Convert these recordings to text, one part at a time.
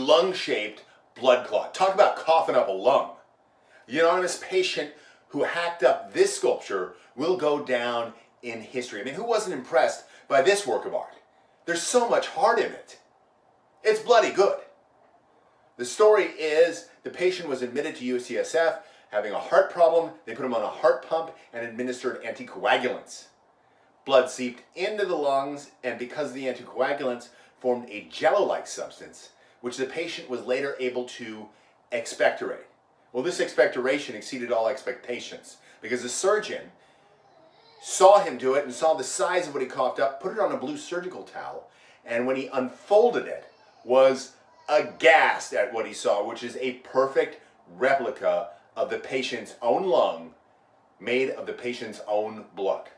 lung-shaped blood clot. Talk about coughing up a lung. The anonymous patient who hacked up this sculpture will go down in history. I mean, who wasn't impressed by this work of art? There's so much heart in it. It's bloody good. The story is the patient was admitted to UCSF having a heart problem. They put him on a heart pump and administered anticoagulants. Blood seeped into the lungs, and because the anticoagulants formed a jello-like substance, which the patient was later able to expectorate. Well, this expectoration exceeded all expectations because the surgeon saw him do it and saw the size of what he coughed up, put it on a blue surgical towel, and when he unfolded it, was aghast at what he saw, which is a perfect replica of the patient's own lung made of the patient's own blood.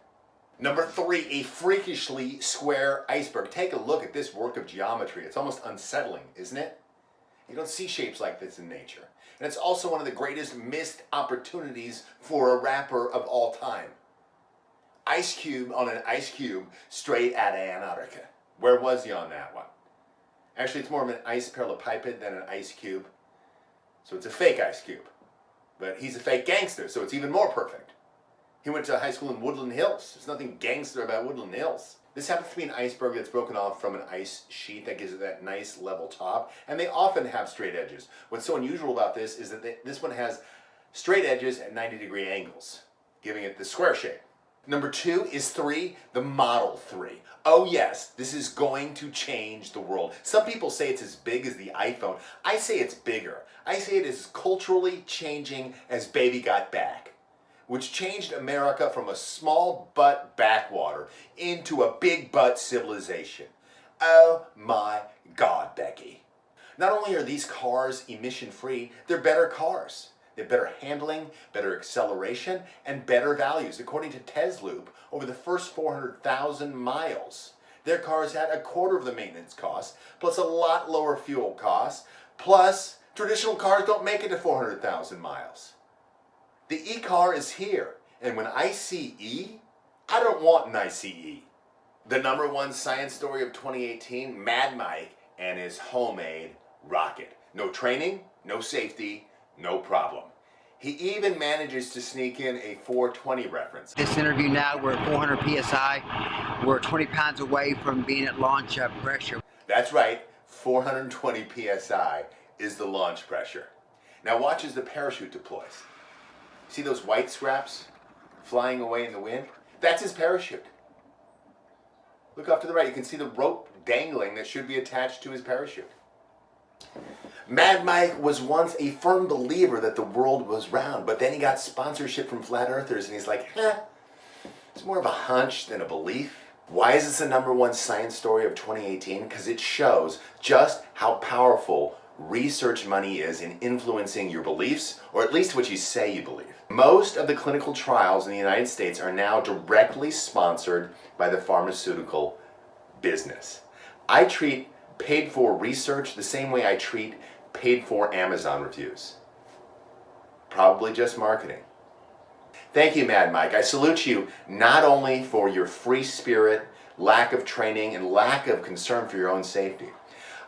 Number 3, a freakishly square iceberg. Take a look at this work of geometry. It's almost unsettling, isn't it? You don't see shapes like this in nature. And it's also one of the greatest missed opportunities for a rapper of all time. Ice Cube on an ice cube straight out of Antarctica. Where was he on that one? Actually, it's more of an ice parallelepiped than an ice cube. So it's a fake ice cube. But he's a fake gangster, so it's even more perfect. He went to high school in Woodland Hills. There's nothing gangster about Woodland Hills. This happens to be an iceberg that's broken off from an ice sheet that gives it that nice level top. And they often have straight edges. What's so unusual about this is that this one has straight edges at 90-degree angles, giving it the square shape. Number 2 is 3, the Model 3. Oh yes, this is going to change the world. Some people say it's as big as the iPhone. I say it's bigger. I say it is culturally changing as Baby Got Back, which changed America from a small butt backwater into a big butt civilization. Oh my God, Becky. Not only are these cars emission-free, they're better cars. They have better handling, better acceleration, and better values. According to Tesloop, over the first 400,000 miles, their cars had a quarter of the maintenance costs, plus a lot lower fuel costs, plus traditional cars don't make it to 400,000 miles. The e-car is here, and when I see E, I don't want an ICE. The number 1 science story of 2018, Mad Mike and his homemade rocket. No training, no safety, no problem. He even manages to sneak in a 420 reference. This interview now, we're at 400 PSI. We're 20 pounds away from being at launch pressure. That's right, 420 PSI is the launch pressure. Now watch as the parachute deploys. See those white scraps flying away in the wind? That's his parachute. Look off to the right, you can see the rope dangling that should be attached to his parachute. Mad Mike was once a firm believer that the world was round, but then he got sponsorship from flat earthers and he's like, it's more of a hunch than a belief. Why is this the number 1 science story of 2018? Because it shows just how powerful research money is in influencing your beliefs, or at least what you say you believe. Most of the clinical trials in the United States are now directly sponsored by the pharmaceutical business. I treat paid for research the same way I treat paid for Amazon reviews. Probably just marketing. Thank you, Mad Mike. I salute you not only for your free spirit, lack of training, and lack of concern for your own safety.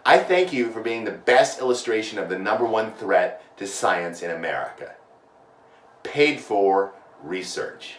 I thank you for being the best illustration of the number 1 threat to science in America. Paid for research.